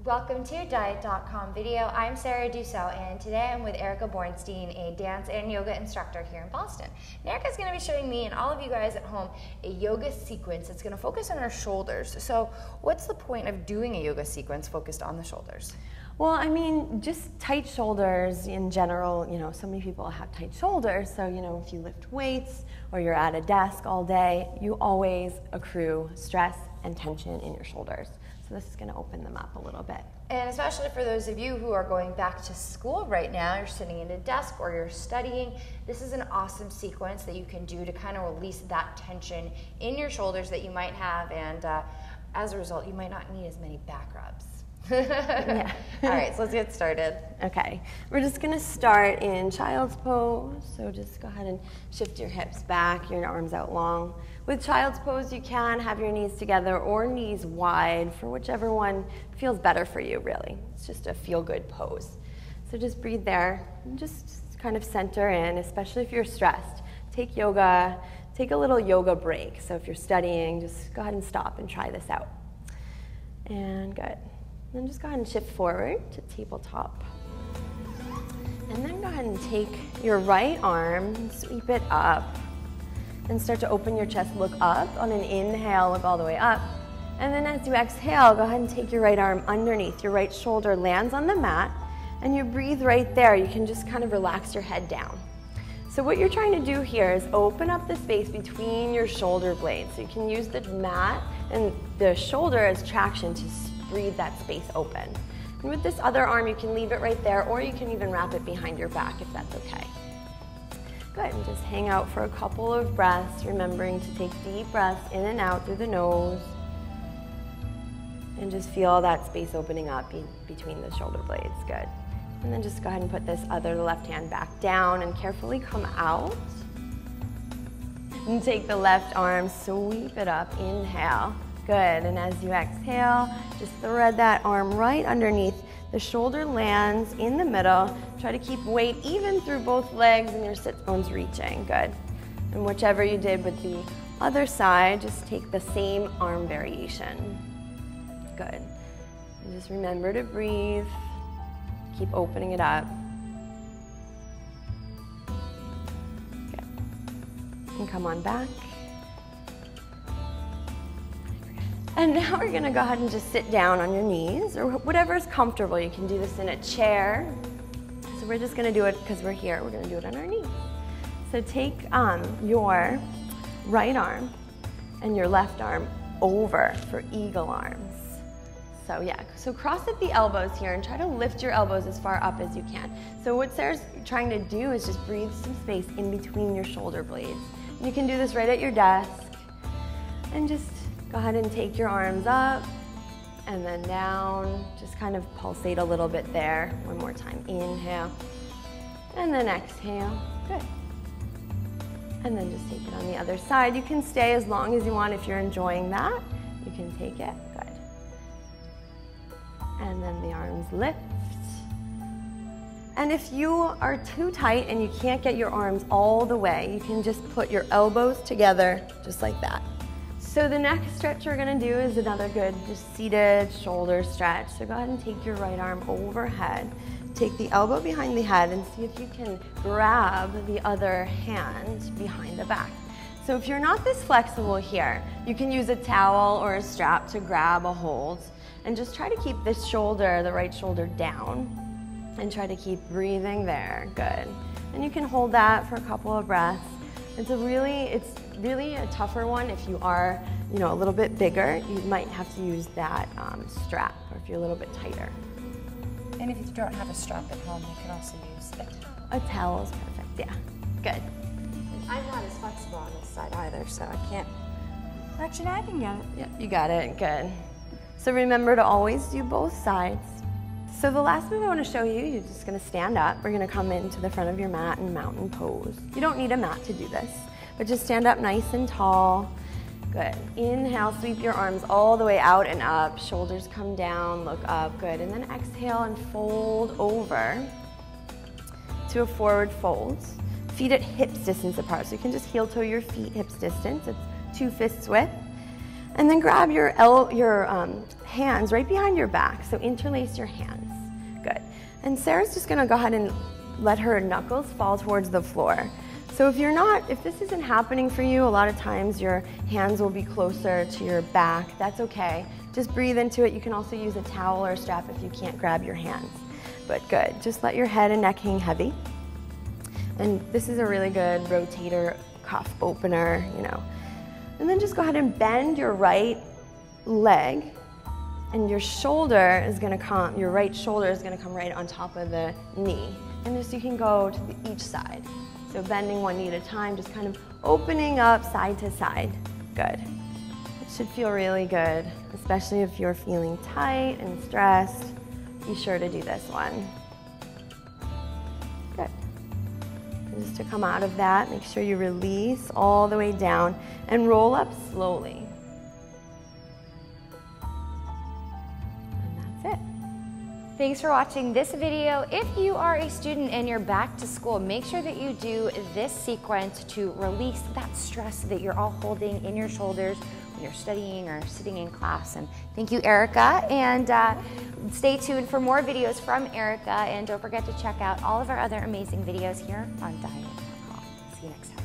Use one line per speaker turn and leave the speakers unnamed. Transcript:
Welcome to DietHealth video. I'm Sarah Dussault, and today I'm with Erica Bornstein, a dance and yoga instructor here in Boston. And Erica's going to be showing me and all of you guys at home a yoga sequence that's going to focus on our shoulders. So what's the point of doing a yoga sequence focused on the shoulders?
Well, I mean, just tight shoulders in general, so many people have tight shoulders. So, if you lift weights or you're at a desk all day, you always accrue stress and tension in your shoulders. So this is going to open them up a little bit.
And especially for those of you who are going back to school right now, you're sitting at a desk or you're studying, this is an awesome sequence that you can do to kind of release that tension in your shoulders that you might have, and as a result, you might not need as many back rubs.
Yeah.
All right, so let's get started.
Okay, we're just going to start in child's pose. So just go ahead and shift your hips back, your arms out long. With child's pose, you can have your knees together or knees wide, for whichever one feels better for you, really. It's just a feel-good pose. So just breathe there and just kind of center in, especially if you're stressed. Take a little yoga break. So if you're studying, just go ahead and stop and try this out. And good. Then just go ahead and shift forward to tabletop. And then go ahead and take your right arm, sweep it up, and start to open your chest, look up. On an inhale, look all the way up. And then as you exhale, go ahead and take your right arm underneath. Your right shoulder lands on the mat, and you breathe right there. You can just kind of relax your head down. So what you're trying to do here is open up the space between your shoulder blades. So you can use the mat and the shoulder as traction to breathe that space open. And with this other arm, you can leave it right there, or you can even wrap it behind your back if that's okay. Good, and just hang out for a couple of breaths, remembering to take deep breaths in and out through the nose. And just feel that space opening up between the shoulder blades, good. And then just go ahead and put this other left hand back down and carefully come out. And take the left arm, sweep it up, inhale. Good, and as you exhale, just thread that arm right underneath. The shoulder lands in the middle. Try to keep weight even through both legs and your sit bones reaching, good. And whichever you did with the other side, just take the same arm variation. Good. And just remember to breathe. Keep opening it up. Good. And come on back. And now we're going to go ahead and just sit down on your knees, or whatever is comfortable. You can do this in a chair. So we're just going to do it because we're here. We're going to do it on our knees. So take your right arm and your left arm over for eagle arms. So yeah, so cross at the elbows here and try to lift your elbows as far up as you can. So what Sarah's trying to do is just breathe some space in between your shoulder blades. And you can do this right at your desk. And just go ahead and take your arms up and then down. Just kind of pulsate a little bit there. One more time. Inhale. And then exhale. Good. And then just take it on the other side. You can stay as long as you want if you're enjoying that. You can take it. Good. And then the arms lift. And if you are too tight and you can't get your arms all the way, you can just put your elbows together just like that. So the next stretch we're going to do is another good just seated shoulder stretch. So go ahead and take your right arm overhead. Take the elbow behind the head and see if you can grab the other hand behind the back. So if you're not this flexible here, you can use a towel or a strap to grab a hold. And just try to keep this shoulder, the right shoulder, down. And try to keep breathing there. Good. And you can hold that for a couple of breaths. It's really a tougher one if you are, a little bit bigger. You might have to use that strap, or if you're a little bit tighter.
And if you don't have a strap at home, you can also use a towel.
A towel is perfect, yeah. Good.
I'm not as flexible on this side either, so I can't. Actually, I can get it.
Yep, you got it, good. So remember to always do both sides. So the last move I want to show you, you're just going to stand up. We're going to come into the front of your mat and mountain pose. You don't need a mat to do this, but just stand up nice and tall. Good. Inhale, sweep your arms all the way out and up. Shoulders come down, look up. Good. And then exhale and fold over to a forward fold. Feet at hips distance apart. So you can just heel toe your feet hips distance. It's 2 fists width. And then grab your hands right behind your back, so interlace your hands. Good. And Sarah's just gonna go ahead and let her knuckles fall towards the floor. So if this isn't happening for you, a lot of times your hands will be closer to your back. That's okay. Just breathe into it. You can also use a towel or a strap if you can't grab your hands. But good. Just let your head and neck hang heavy. And this is a really good rotator cuff opener, you know. And then just go ahead and bend your right leg, and your right shoulder is gonna come right on top of the knee. And just you can go to each side. So bending one knee at a time, just kind of opening up side to side. Good. It should feel really good, especially if you're feeling tight and stressed. Be sure to do this one. Good. And just to come out of that, make sure you release all the way down and roll up slowly. And that's it.
Thanks for watching this video. If you are a student and you're back to school, make sure that you do this sequence to release that stress that you're all holding in your shoulders when you're studying or sitting in class. And thank you, Erica. And stay tuned for more videos from Erica. And don't forget to check out all of our other amazing videos here on DietHealth. See you next time.